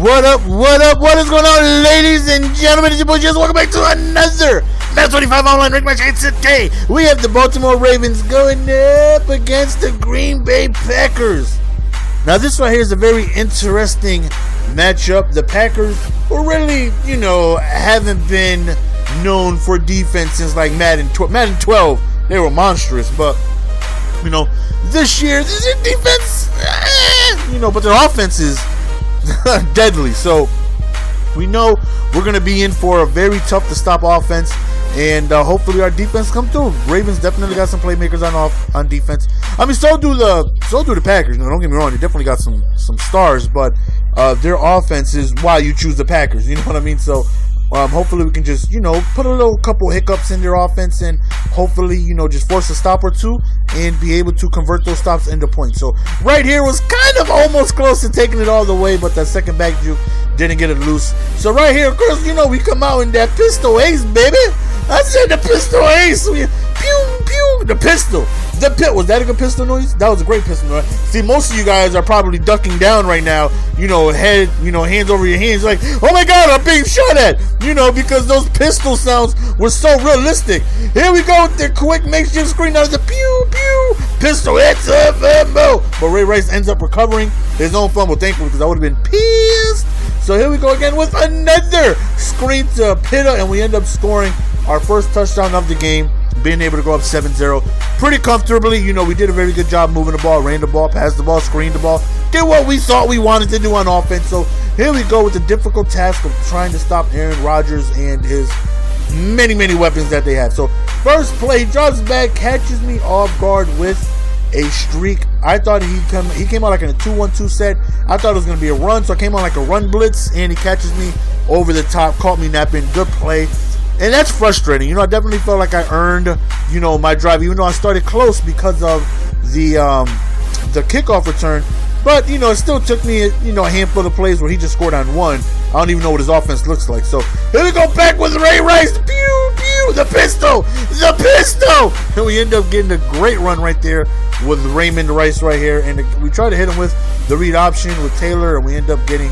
What up, what is going on, ladies and gentlemen? It's your boy Jess. Welcome back to another Madden 25 online rig match. And today, we have the Baltimore Ravens going up against the Green Bay Packers. Now, this right here is a very interesting matchup. The Packers were really, haven't been known for defense since like Madden 12. They were monstrous, but, this year, this is defense, but their offense is deadly. So we know we're going to be in for a very tough to stop offense, and hopefully our defense come through. Ravens definitely got some playmakers on defense. I mean, so do the Packers. Don't get me wrong, they definitely got some stars, but their offense is why you choose the Packers. You know what I mean? So hopefully we can just, put a couple hiccups in their offense and hopefully, just force a stop or two and be able to convert those stops into points. So right here was kind of almost close to taking it all the way, but that second back juke didn't get it loose. So right here, of course, we come out in that pistol ace, baby. I said the pistol ace. Pew, pew, the pistol. Was that a good pistol noise? That was a great pistol noise. See, most of you guys are probably ducking down right now, head, hands over your hands, like, oh my God, I'm being shot at, because those pistol sounds were so realistic. Here we go with the quick makeshift screen out of the pew, pew, pistol, it's a fumble. But Ray Rice ends up recovering his own fumble, thankfully, because I would have been pissed. So here we go again with another screen to Pitta, and we end up scoring our first touchdown of the game, being able to go up 7-0 pretty comfortably. We did a very good job moving the ball, ran the ball, passed the ball, screened the ball, did what we thought we wanted to do on offense. So here we go with the difficult task of trying to stop Aaron Rodgers and his many, many weapons that they have. So first play, he drops back, catches me off guard with a streak. I thought he came out like in a 2-1-2 set. I thought it was going to be a run, so I came on like a run blitz, and he catches me over the top, caught me napping. Good play. And that's frustrating. I definitely felt like I earned, my drive, even though I started close because of the kickoff return. But, it still took me, a handful of plays where he just scored on one. I don't even know what his offense looks like. So, here we go back with Ray Rice. Pew, pew, the pistol. And we end up getting a great run right there with Raymond Rice right here. And we try to hit him with the read option with Taylor, and we end up getting,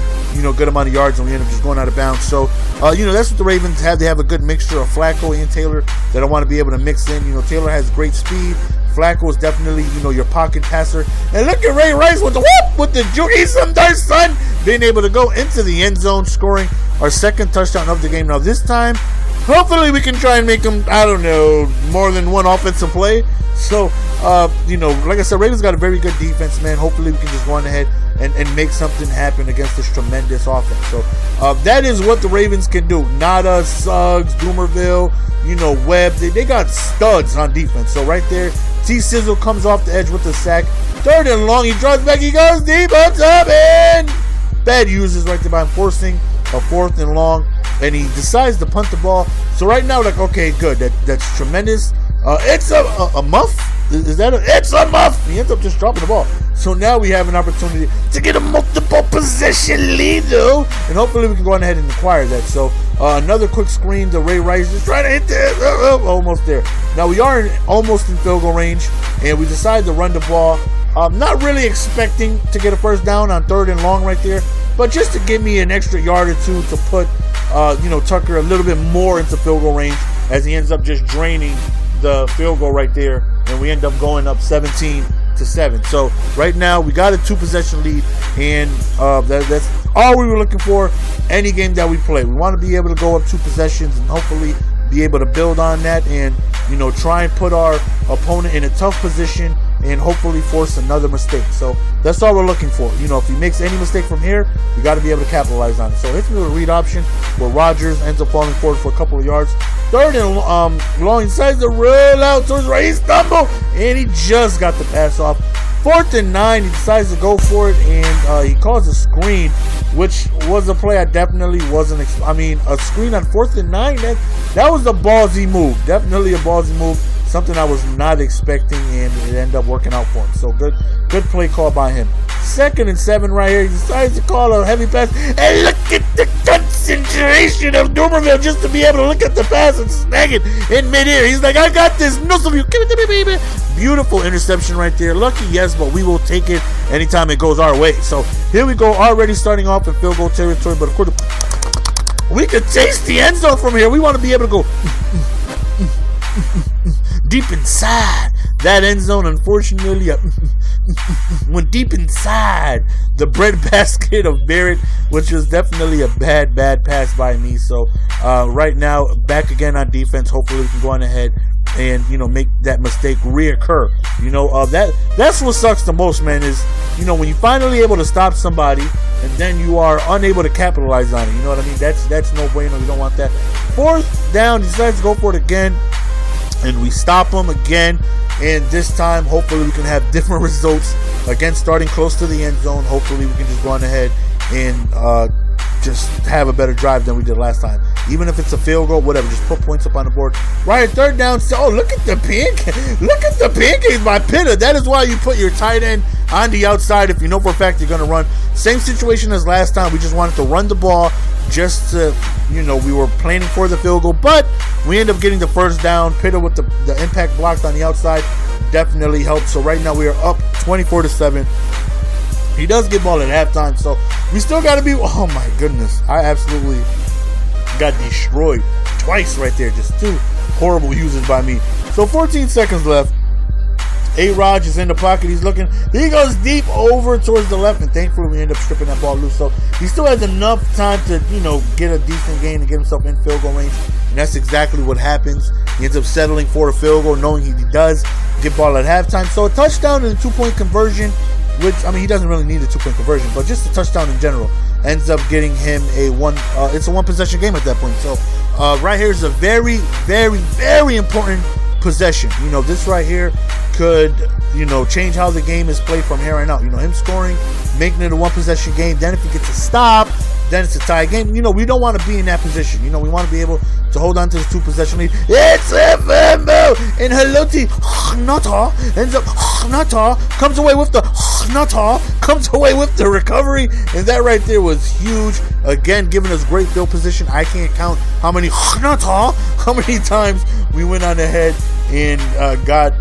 good amount of yards, and we end up just going out of bounds. So, that's what the Ravens have. They have a good mixture of Flacco and Taylor that I want to be able to mix in. Taylor has great speed. Flacco is definitely, your pocket passer. And look at Ray Rice with the whoop, with the juke. He's some darn son, being able to go into the end zone, scoring our second touchdown of the game. Now this time, hopefully we can try and make him, more than one offensive play. So, like I said, Ravens got a very good defense, man. Hopefully we can just go on ahead and make something happen against this tremendous offense. So, that is what the Ravens can do. Nada, Suggs, Doomerville, Webb. They got studs on defense. So right there, T-Sizzle comes off the edge with the sack. 3rd and long. He draws back. He goes deep up top, and bad uses right there by him, forcing a 4th and long. And he decides to punt the ball. So right now, okay, good. That's tremendous. It's a muff. Is that it's a muff? He ends up just dropping the ball. So now we have an opportunity to get a multiple possession lead, though, and hopefully we can go on ahead and acquire that. So another quick screen to Ray Rice, just trying to hit that. Almost there. Now we are almost in field goal range, and we decide to run the ball. Not really expecting to get a first down on 3rd and long right there, but just to give me an extra yard or two to put, Tucker a little bit more into field goal range, as he ends up just draining the field goal right there, and we end up going up 17-7. So right now we got a 2-possession lead, and that's all we were looking for any game that we play. We want to be able to go up 2 possessions and hopefully be able to build on that and try and put our opponent in a tough position and hopefully force another mistake. So that's all we're looking for. If he makes any mistake from here, we got to be able to capitalize on it. So hits me with a read option where Rodgers ends up falling forward for a couple of yards. 3rd and long, he decides to roll out towards right. He stumbled, and he just got the pass off. 4th and 9, he decides to go for it, and he calls a screen, which was a play I definitely wasn't. A screen on 4th and 9. That was a ballsy move. Definitely a ballsy move. something I was not expecting, and it ended up working out for him. So good play call by him. 2nd and 7 right here. He decides to call a heavy pass, and look at the concentration of Dumerville just to be able to look at the pass and snag it in midair. He's like, I got this. No, some of you, give it to me, baby. Beautiful interception right there. Lucky, yes, but we will take it anytime it goes our way. So here we go, already starting off in field goal territory, but of course we could taste the end zone from here. We want to be able to go deep inside that end zone. Unfortunately, went deep inside the breadbasket of Barrett, which was definitely a bad pass by me. So right now, back again on defense. Hopefully we can go on ahead and, you know, make that mistake reoccur. You know, that's what sucks the most, man, is, you know, when you finally able to stop somebody and then you are unable to capitalize on it. You know what I mean? That's no bueno. You don't want that. 4th down, he decides to go for it again, and we stop him again. And this time, hopefully, we can have different results. Again, starting close to the end zone. Hopefully, we can just go on ahead and just have a better drive than we did last time. Even if it's a field goal, whatever, just put points up on the board. Right, 3rd down. Oh, look at the pancake. Look at the pancakes by Pitta. That is why you put your tight end on the outside if you know for a fact you're going to run. Same situation as last time. We just wanted to run the ball just to, you know, we were planning for the field goal, but we end up getting the 1st down. Pitta with the impact blocked on the outside definitely helped. So right now we are up 24-7. He does get ball at halftime, so we still got to be. Oh my goodness, I absolutely got destroyed twice right there. Just 2 horrible uses by me. So 14 seconds left. A-Rod is in the pocket. He's looking. He goes deep over towards the left, and thankfully we end up stripping that ball loose. So he still has enough time to, you know, get a decent gain and get himself in field goal range. And that's exactly what happens. He ends up settling for a field goal, knowing he does get ball at halftime. So a touchdown and a 2-point conversion, which, I mean, he doesn't really need a 2-point conversion, but just a touchdown in general ends up getting him it's a 1-possession game at that point. So right here is a very, very, very important possession. You know, this right here could, you know, change how the game is played from here on out. You know, him scoring, making it a 1-possession game. Then if he gets a stop, then it's a tie game. You know, we don't want to be in that position. You know, we want to be able to hold on to this 2-possession lead. It's a fumble, and Haloti Nata ends up Nata comes away with the recovery, and that right there was huge. Again, giving us great field position. I can't count how many times we went on ahead and got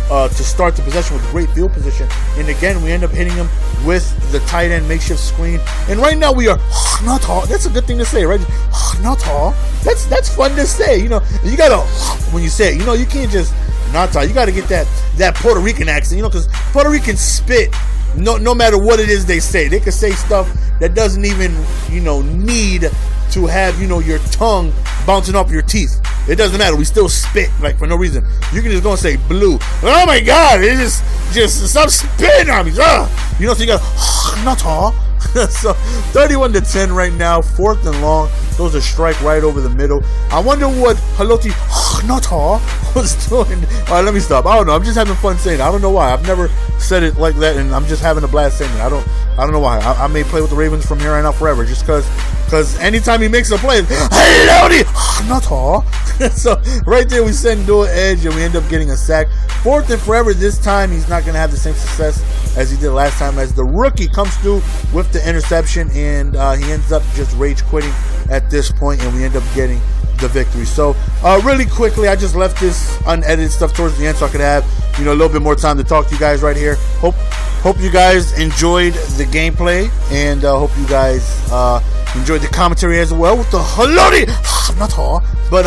to start the possession with great field position. And again, we end up hitting him with the tight end makeshift screen. And right now we are that's a good thing to say, right? That's fun to say. You know, you gotta, when you say it, you know, you can't just you gotta get that Puerto Rican accent, you know, because Puerto Ricans spit no matter what it is they say. They can say stuff that doesn't even, you know, need to have, you know, your tongue bouncing off your teeth. It doesn't matter. We still spit, like, for no reason. You can just go and say blue. Oh my God! It just stop spitting on me. You know, so you got not tall. So 31-10 right now, 4th and long. Those are strike right over the middle. I wonder what Haloti Nata was doing. All right, let me stop. I don't know. I'm just having fun saying it. I don't know why. I've never said it like that, and I'm just having a blast saying it. I don't know why. I may play with the Ravens from here on out forever, just because anytime he makes a play, Haloti Nata. So right there, we send to an edge, and we end up getting a sack. 4th and forever this time. He's not going to have the same success as he did last time, as the rookie comes through with the interception, and he ends up just rage quitting at this point, and we end up getting the victory. So really quickly, I just left this unedited stuff towards the end so I could have, you know, a little bit more time to talk to you guys right here. Hope you guys enjoyed the gameplay, and hope you guys enjoyed the commentary as well with the Haloti Nata. But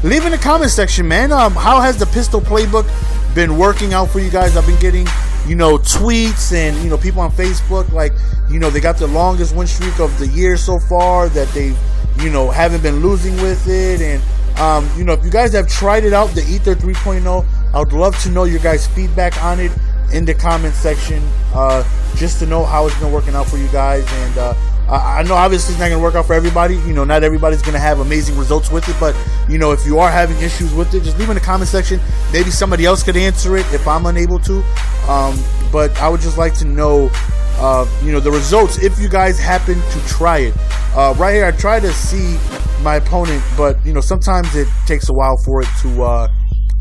leave in the comment section, man, how has the pistol playbook been working out for you guys? I've been getting, you know, tweets and, you know, people on Facebook, like, you know, they got the longest win streak of the year so far, that they, you know, haven't been losing with it. And you know, if you guys have tried it out, the Ether 3.0, I would love to know your guys' feedback on it in the comment section, just to know how it's been working out for you guys. And I know obviously it's not going to work out for everybody. You know, not everybody's going to have amazing results with it. But, you know, if you are having issues with it, just leave in the comment section. Maybe somebody else could answer it if I'm unable to. But I would just like to know, you know, the results if you guys happen to try it. Right here, I try to see my opponent, but, you know, sometimes it takes a while for it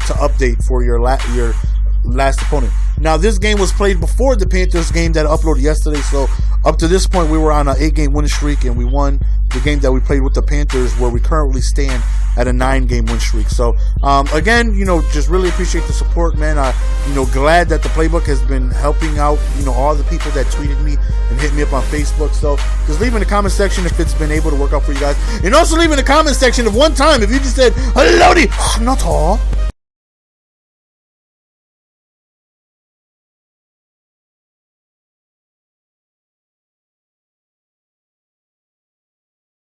to update for your last opponent. Now, this game was played before the Panthers game that uploaded yesterday, so up to this point we were on an 8-game win streak, and we won the game that we played with the Panthers, where we currently stand at a 9-game win streak. So again, just really appreciate the support, man. Glad that the playbook has been helping out all the people that tweeted me and hit me up on Facebook. So just leave in the comment section if it's been able to work out for you guys, and also leave in the comment section of one time if you just said hello, not all.